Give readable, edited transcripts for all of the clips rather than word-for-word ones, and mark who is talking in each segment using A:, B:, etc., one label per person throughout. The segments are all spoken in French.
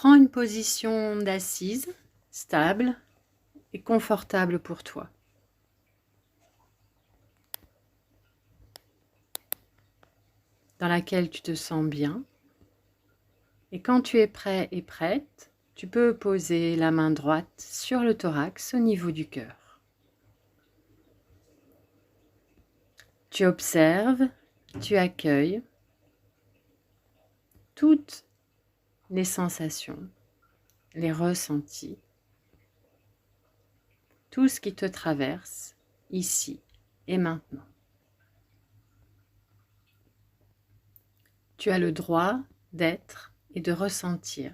A: Prends une position d'assise, stable et confortable pour toi. Dans laquelle tu te sens bien. Et quand tu es prêt et prête, tu peux poser la main droite sur le thorax au niveau du cœur. Tu observes, tu accueilles toutes les sensations, les ressentis, tout ce qui te traverse ici et maintenant. Tu as le droit d'être et de ressentir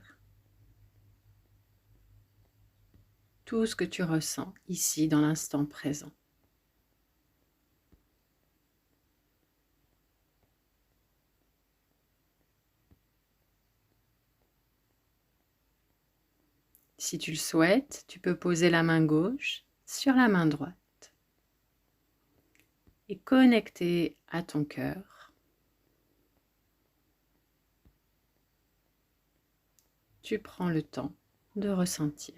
A: tout ce que tu ressens ici dans l'instant présent. Si tu le souhaites, tu peux poser la main gauche sur la main droite et connecter à ton cœur. Tu prends le temps de ressentir.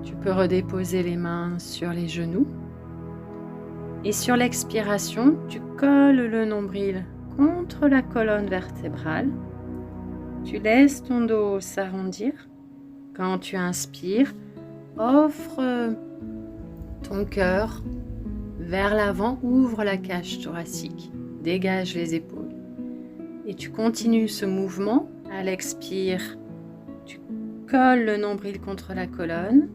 A: Tu peux redéposer les mains sur les genoux. Et sur l'expiration, tu colles le nombril contre la colonne vertébrale. Tu laisses ton dos s'arrondir. Quand tu inspires, offre ton cœur vers l'avant, ouvre la cage thoracique, dégage les épaules. Et tu continues ce mouvement. À l'expire, tu colles le nombril contre la colonne.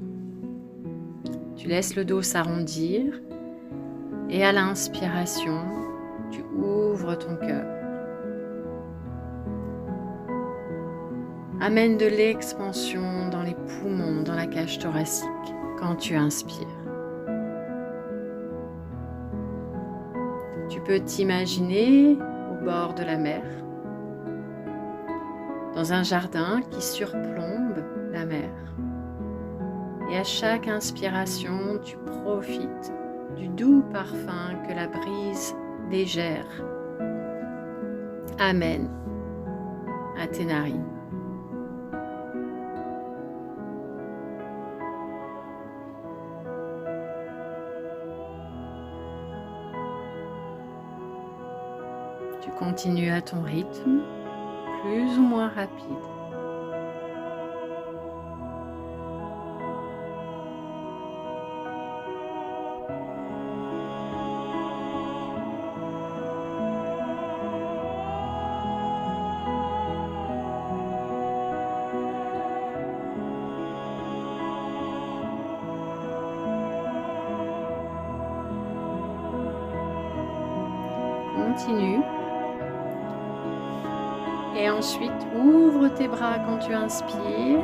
A: Tu laisses le dos s'arrondir. Et à l'inspiration, tu ouvres ton cœur. Amène de l'expansion dans les poumons, dans la cage thoracique, quand tu inspires. Tu peux t'imaginer au bord de la mer, dans un jardin qui surplombe la mer. Et à chaque inspiration, tu profites du doux parfum que la brise légère amène à tes narines. Tu continues à ton rythme, plus ou moins rapide. Continue. Et ensuite, ouvre tes bras quand tu inspires.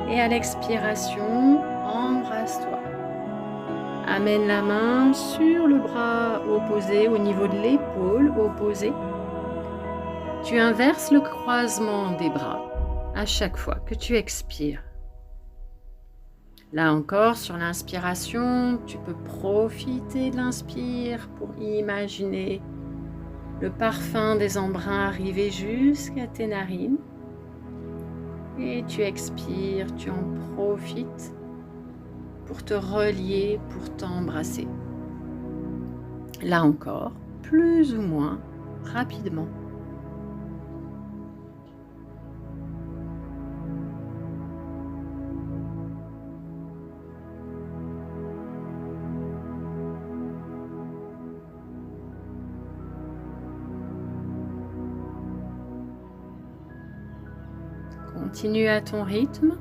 A: Et à l'expiration, embrasse-toi. Amène la main sur le bras opposé, au niveau de l'épaule opposée. Tu inverses le croisement des bras à chaque fois que tu expires. Là encore, sur l'inspiration, tu peux profiter de l'inspire pour imaginer le parfum des embruns arriver jusqu'à tes narines. Et tu expires, tu en profites pour te relier, pour t'embrasser. Là encore, plus ou moins rapidement. Continue à ton rythme.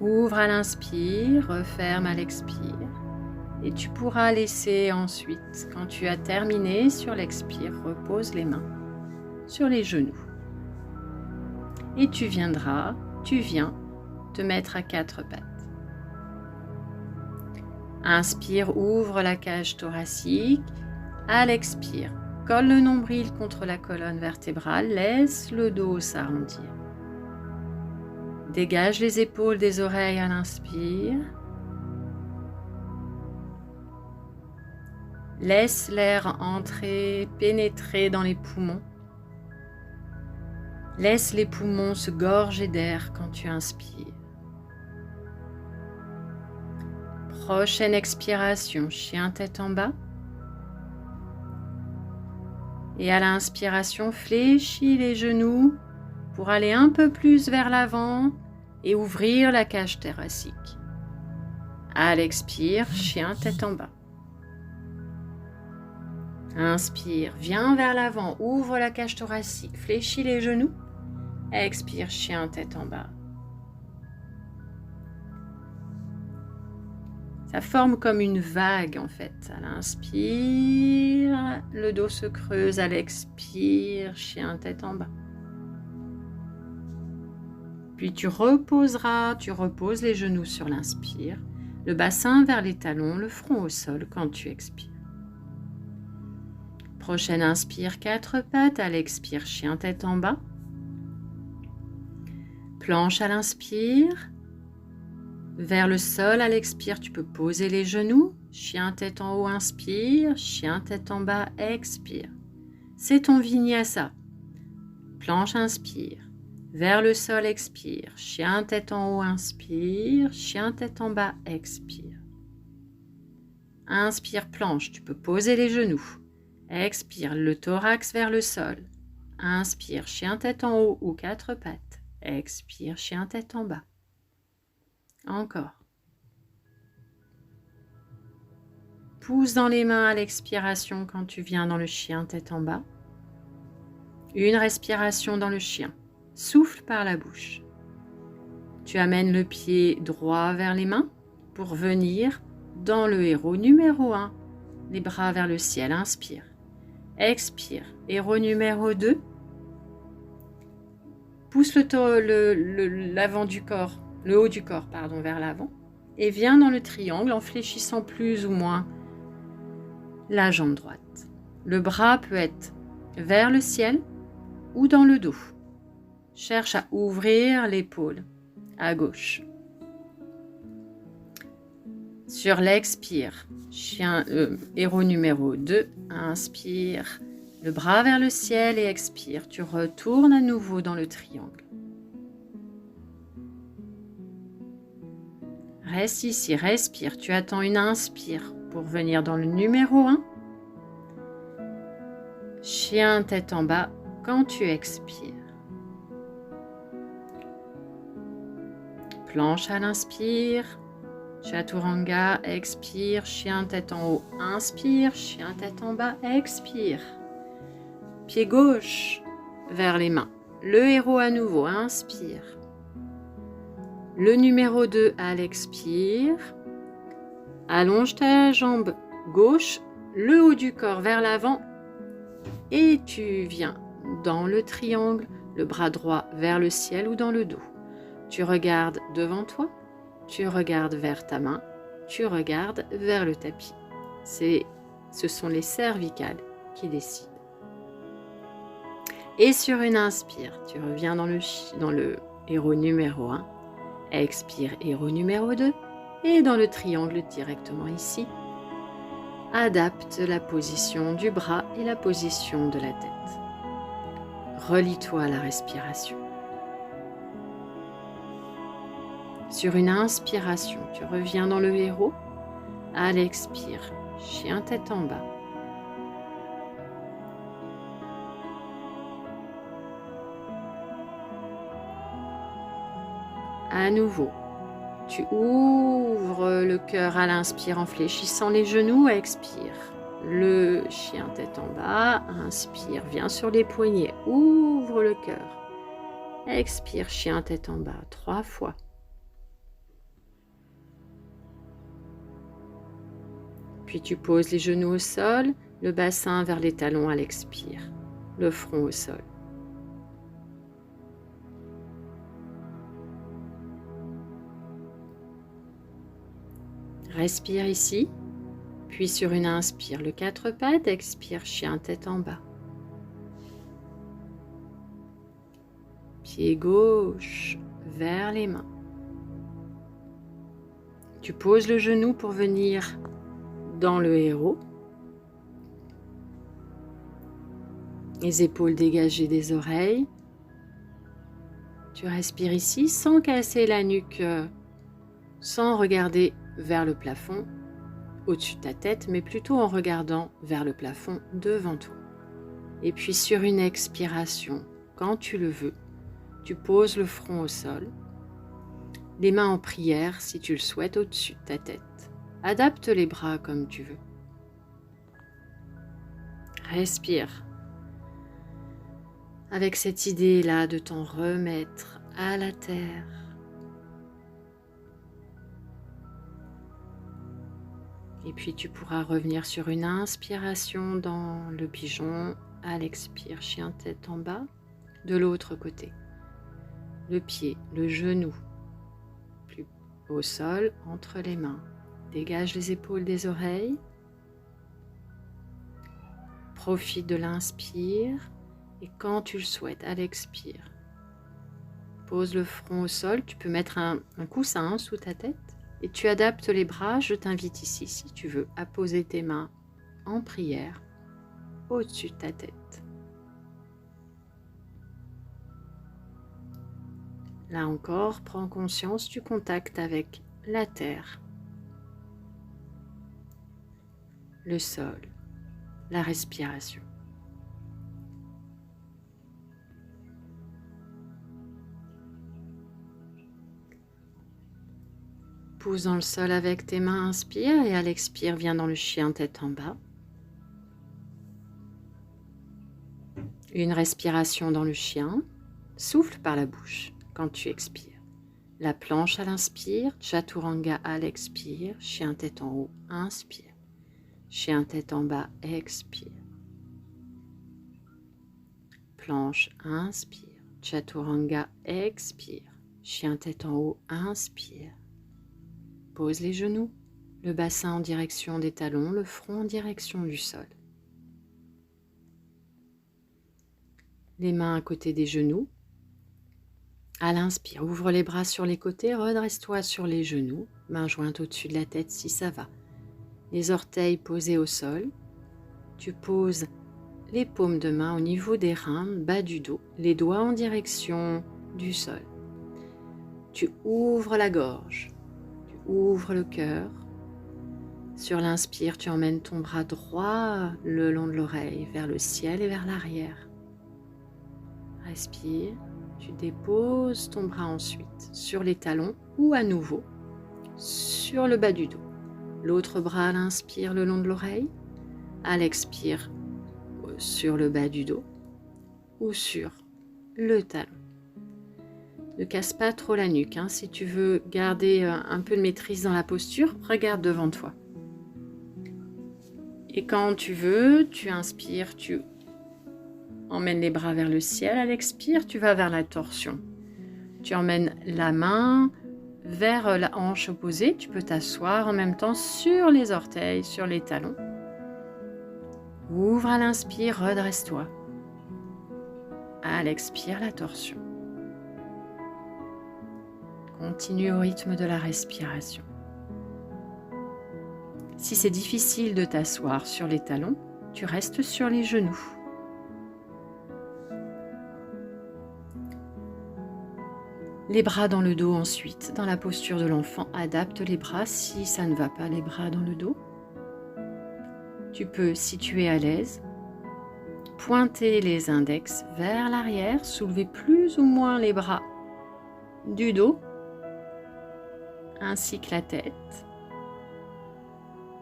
A: Ouvre à l'inspire, referme à l'expire. Et tu pourras laisser ensuite, quand tu as terminé sur l'expire, repose les mains sur les genoux. Et tu viens te mettre à 4 pattes. Inspire, ouvre la cage thoracique. À l'expire, colle le nombril contre la colonne vertébrale, laisse le dos s'arrondir. Dégage les épaules des oreilles à l'inspire. Laisse l'air entrer, pénétrer dans les poumons. Laisse les poumons se gorger d'air quand tu inspires. Prochaine expiration, chien tête en bas. Et à l'inspiration, fléchis les genoux pour aller un peu plus vers l'avant et ouvrir la cage thoracique. À l'expire, chien tête en bas. Inspire, viens vers l'avant, ouvre la cage thoracique, fléchis les genoux. Expire, chien tête en bas. Ça forme comme une vague en fait. À l'inspire, le dos se creuse. À l'expire, chien tête en bas. Puis tu reposes les genoux sur l'inspire, le bassin vers les talons, le front au sol quand tu expires. Prochaine inspire, 4 pattes. À l'expire, chien tête en bas. Planche à l'inspire. Vers le sol, à l'expire, tu peux poser les genoux. Chien tête en haut, inspire. Chien tête en bas, expire. C'est ton vinyasa. Planche, inspire. Vers le sol, expire. Chien tête en haut, inspire. Chien tête en bas, expire. Inspire, planche. Tu peux poser les genoux. Expire, le thorax vers le sol. Inspire, chien tête en haut ou 4 pattes. Expire, chien tête en bas. Encore. Pousse dans les mains à l'expiration quand tu viens dans le chien tête en bas. Une respiration dans le chien. Souffle par la bouche. Tu amènes le pied droit vers les mains pour venir dans le héros numéro 1. Les bras vers le ciel, inspire. Expire, héros numéro 2. Pousse l'avant du corps, le haut du corps, vers l'avant. Et viens dans le triangle en fléchissant plus ou moins la jambe droite. Le bras peut être vers le ciel ou dans le dos. Cherche à ouvrir l'épaule à gauche. Sur l'expire, héros numéro 2, inspire, le bras vers le ciel et expire. Tu retournes à nouveau dans le triangle. Reste ici, respire. Tu attends une inspire pour venir dans le numéro 1. Chien tête en bas quand tu expires. Planche à l'inspire. Chaturanga, expire, chien tête en haut, inspire, chien tête en bas, expire. Pied gauche vers les mains. Le héros à nouveau, inspire. Le numéro 2 à l'expire. Allonge ta jambe gauche, le haut du corps vers l'avant et tu viens dans le triangle, le bras droit vers le ciel ou dans le dos. Tu regardes devant toi. Tu regardes vers ta main, tu regardes vers le tapis. Ce sont les cervicales qui décident. Et sur une inspire, tu reviens dans le héros numéro 1. Expire, héros numéro 2. Et dans le triangle directement ici, adapte la position du bras et la position de la tête. Relie-toi à la respiration. Sur une inspiration, tu reviens dans le héros. À l'expire, chien tête en bas. À nouveau, tu ouvres le cœur à l'inspire en fléchissant les genoux. Expire, le chien tête en bas. Inspire, viens sur les poignets, ouvre le cœur. Expire, chien tête en bas, 3 fois. Puis tu poses les genoux au sol, le bassin vers les talons à l'expire, le front au sol. Respire ici, puis sur une inspire, le 4 pattes, expire, chien tête en bas. Pied gauche vers les mains. Tu poses le genou pour venir dans le héros. Les épaules dégagées des oreilles. Tu respires ici sans casser la nuque, sans regarder vers le plafond au-dessus de ta tête, mais plutôt en regardant vers le plafond devant toi. Et puis sur une expiration, quand tu le veux, tu poses le front au sol, les mains en prière si tu le souhaites au-dessus de ta tête. Adapte les bras comme tu veux. Respire. Avec cette idée-là de t'en remettre à la terre. Et puis tu pourras revenir sur une inspiration dans le pigeon, à l'expire, chien tête en bas, de l'autre côté. Le pied, le genou, plus au sol, entre les mains. Dégage les épaules des oreilles. Profite de l'inspire. Et quand tu le souhaites, à l'expire, pose le front au sol. Tu peux mettre un coussin sous ta tête et tu adaptes les bras. Je t'invite ici, si tu veux, à poser tes mains en prière au-dessus de ta tête. Là encore, prends conscience du contact avec la terre, le sol, la respiration. Pousse dans le sol avec tes mains, inspire et à l'expire, viens dans le chien tête en bas. Une respiration dans le chien, souffle par la bouche quand tu expires. La planche à l'inspire, chaturanga à l'expire, chien tête en haut, inspire. Chien tête en bas, expire. Planche, inspire. Chaturanga, expire. Chien tête en haut, inspire. Pose les genoux, le bassin en direction des talons, le front en direction du sol. Les mains à côté des genoux. À l'inspire, ouvre les bras sur les côtés, redresse-toi sur les genoux, mains jointes au-dessus de la tête si ça va. Les orteils posés au sol. Tu poses les paumes de main au niveau des reins, bas du dos, les doigts en direction du sol. Tu ouvres la gorge. Ouvre le cœur. Sur l'inspire, tu emmènes ton bras droit le long de l'oreille, vers le ciel et vers l'arrière. Respire. Tu déposes ton bras ensuite sur les talons ou à nouveau sur le bas du dos. L'autre bras à l'inspire le long de l'oreille. À l'expire sur le bas du dos ou sur le talon. Ne casse pas trop la nuque. Si tu veux garder un peu de maîtrise dans la posture, regarde devant toi. Et quand tu veux, tu inspires, tu emmènes les bras vers le ciel. À l'expire, tu vas vers la torsion. Tu emmènes la main vers la hanche opposée. Tu peux t'asseoir en même temps sur les orteils, sur les talons. Ouvre à l'inspire, redresse-toi. À l'expire, la torsion. Continue au rythme de la respiration. Si c'est difficile de t'asseoir sur les talons, tu restes sur les genoux. Les bras dans le dos ensuite, dans la posture de l'enfant, adapte les bras si ça ne va pas, les bras dans le dos. Tu peux, si tu es à l'aise, pointer les index vers l'arrière, soulever plus ou moins les bras du dos, ainsi que la tête.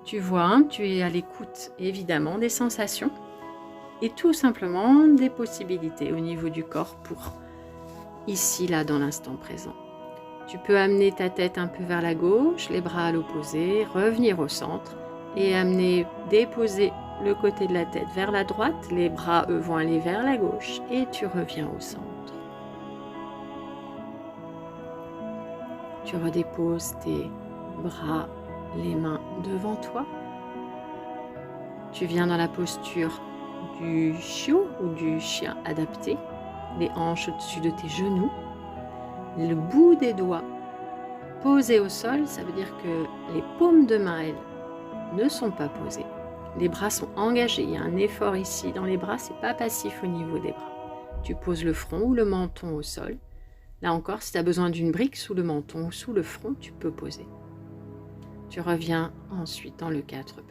A: Tu vois, tu es à l'écoute évidemment des sensations et tout simplement des possibilités au niveau du corps pour ici, là, dans l'instant présent. Tu peux amener ta tête un peu vers la gauche, les bras à l'opposé, revenir au centre et déposer le côté de la tête vers la droite. Les bras, eux, vont aller vers la gauche et tu reviens au centre. Tu redéposes tes bras les mains devant toi. Tu viens dans la posture du chiot ou du chien adapté, les hanches au-dessus de tes genoux, le bout des doigts posé au sol, ça veut dire que les paumes de main, elles, ne sont pas posées. Les bras sont engagés, il y a un effort ici dans les bras, c'est pas passif au niveau des bras. Tu poses le front ou le menton au sol. Là encore, si tu as besoin d'une brique sous le menton ou sous le front, tu peux poser. Tu reviens ensuite dans le 4 pattes.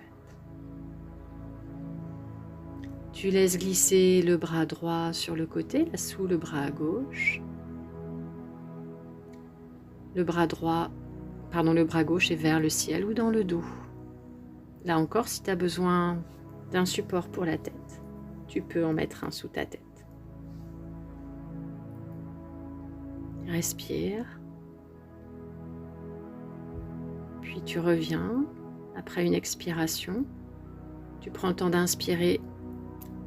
A: Tu laisses glisser le bras droit sur le côté, là sous le bras gauche. Le bras gauche est vers le ciel ou dans le dos. Là encore, si tu as besoin d'un support pour la tête, tu peux en mettre un sous ta tête. Respire. Puis tu reviens. Après une expiration, tu prends le temps d'inspirer,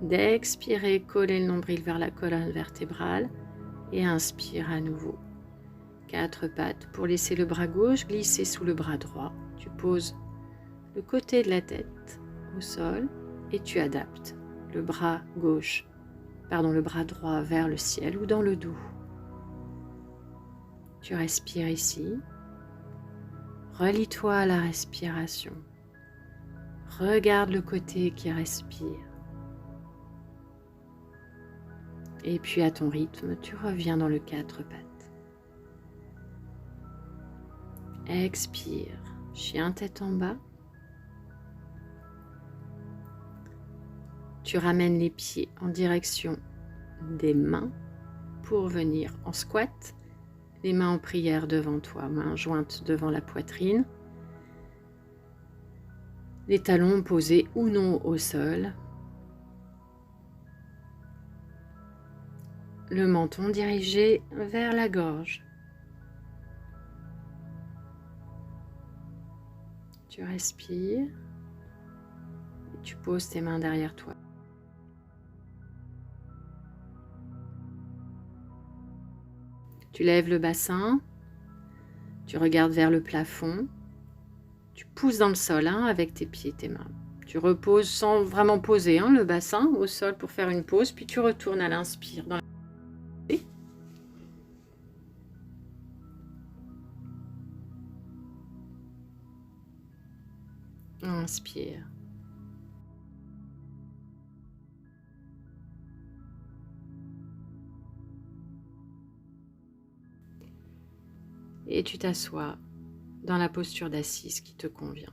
A: d'expirer, coller le nombril vers la colonne vertébrale et inspire à nouveau. 4 pattes pour laisser le bras gauche glisser sous le bras droit. Tu poses le côté de la tête au sol et tu adaptes le bras droit vers le ciel ou dans le dos. Tu respires ici. Relie-toi à la respiration. Regarde le côté qui respire. Et puis à ton rythme, tu reviens dans le 4 pattes. Expire, chien tête en bas. Tu ramènes les pieds en direction des mains pour venir en squat. Les mains en prière devant toi, mains jointes devant la poitrine. Les talons posés ou non au sol. Le menton dirigé vers la gorge. Tu respires et tu poses tes mains derrière toi. Tu lèves le bassin, tu regardes vers le plafond, tu pousses dans le sol avec tes pieds et tes mains. Tu reposes sans vraiment poser le bassin au sol pour faire une pause, puis tu retournes à l'inspire dans la... Inspire. Et tu t'assois dans la posture d'assise qui te convient.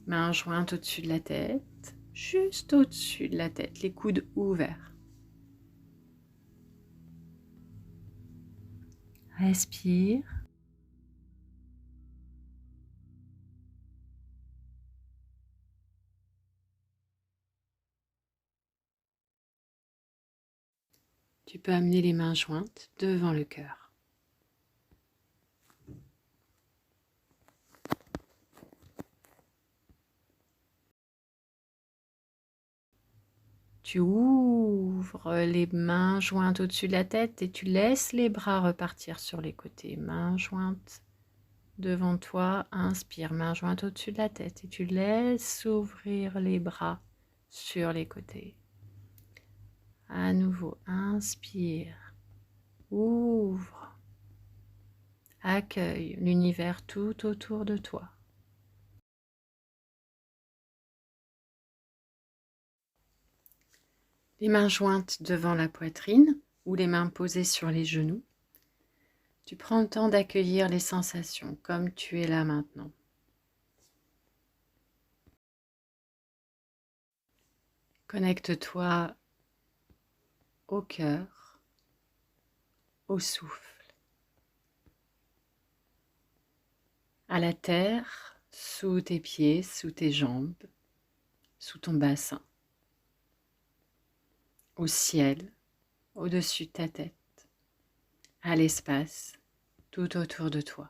A: Mains jointes au-dessus de la tête, juste au-dessus de la tête, les coudes ouverts. Respire. Tu peux amener les mains jointes devant le cœur. Tu ouvres les mains jointes au-dessus de la tête et tu laisses les bras repartir sur les côtés. Mains jointes devant toi, inspire, main jointe au-dessus de la tête et tu laisses s'ouvrir les bras sur les côtés. À nouveau, inspire, ouvre, accueille l'univers tout autour de toi. Les mains jointes devant la poitrine ou les mains posées sur les genoux. Tu prends le temps d'accueillir les sensations comme tu es là maintenant. Connecte-toi au cœur, au souffle, à la terre, sous tes pieds, sous tes jambes, sous ton bassin, au ciel, au-dessus de ta tête, à l'espace, tout autour de toi.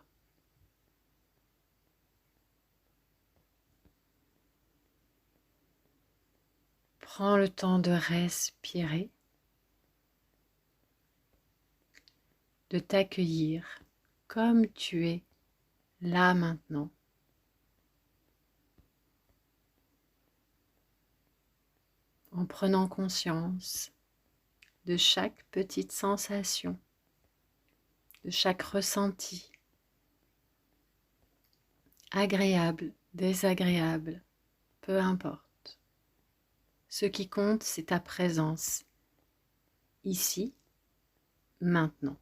A: Prends le temps de respirer de t'accueillir comme tu es là maintenant. En prenant conscience de chaque petite sensation, de chaque ressenti, agréable, désagréable, peu importe. Ce qui compte, c'est ta présence, ici, maintenant.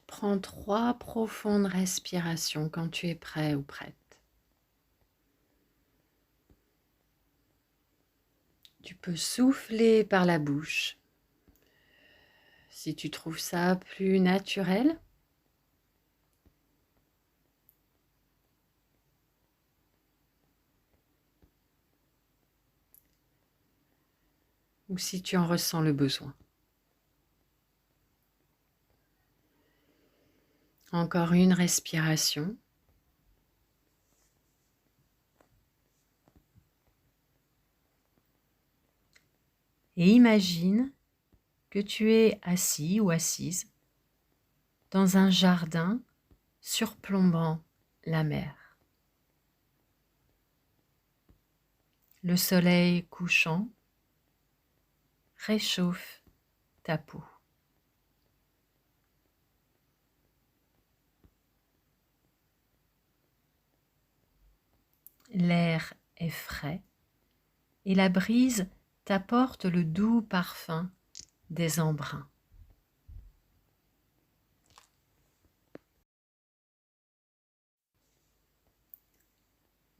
A: Prends 3 profondes respirations quand tu es prêt ou prête. Tu peux souffler par la bouche si tu trouves ça plus naturel. Ou si tu en ressens le besoin. Encore une respiration. Et imagine que tu es assis ou assise dans un jardin surplombant la mer. Le soleil couchant réchauffe ta peau. L'air est frais et la brise t'apporte le doux parfum des embruns.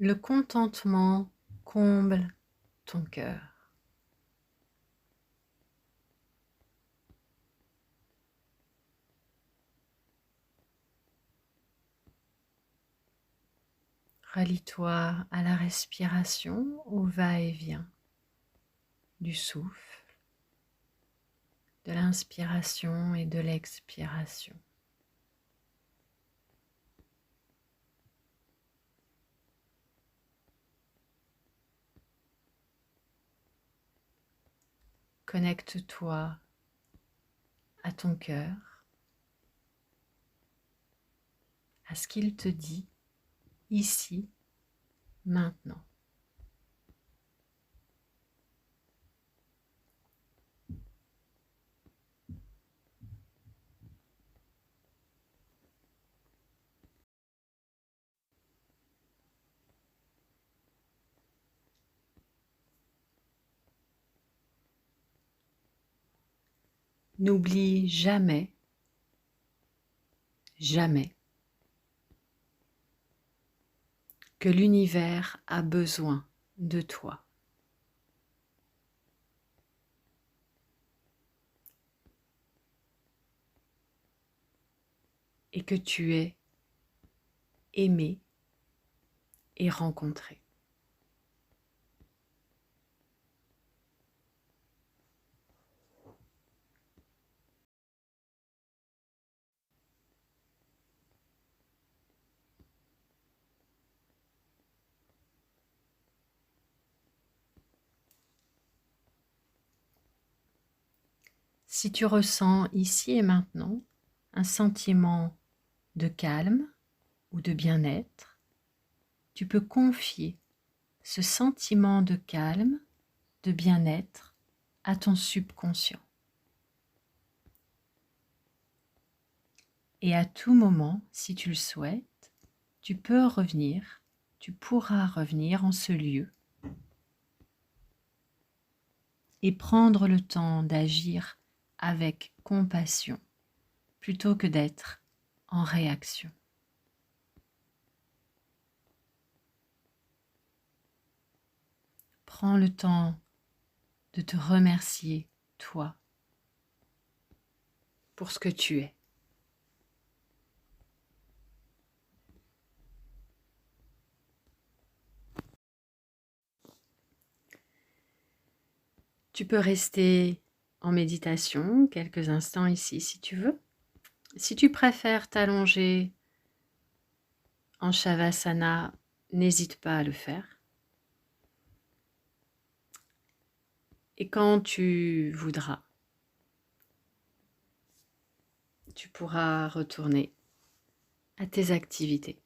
A: Le contentement comble ton cœur. Relie-toi à la respiration, au va-et-vient du souffle, de l'inspiration et de l'expiration. Connecte-toi à ton cœur, à ce qu'il te dit ici, maintenant. N'oublie jamais, jamais, que l'univers a besoin de toi. Et que tu es aimé et rencontré. Si tu ressens ici et maintenant un sentiment de calme ou de bien-être, tu peux confier ce sentiment de calme, de bien-être à ton subconscient. Et à tout moment, si tu le souhaites, tu pourras revenir en ce lieu et prendre le temps d'agir avec compassion plutôt que d'être en réaction. Prends le temps de te remercier, toi, pour ce que tu es. Tu peux rester en méditation quelques instants ici si tu veux. Si tu préfères t'allonger en Shavasana, n'hésite pas à le faire. Et quand tu voudras, tu pourras retourner à tes activités.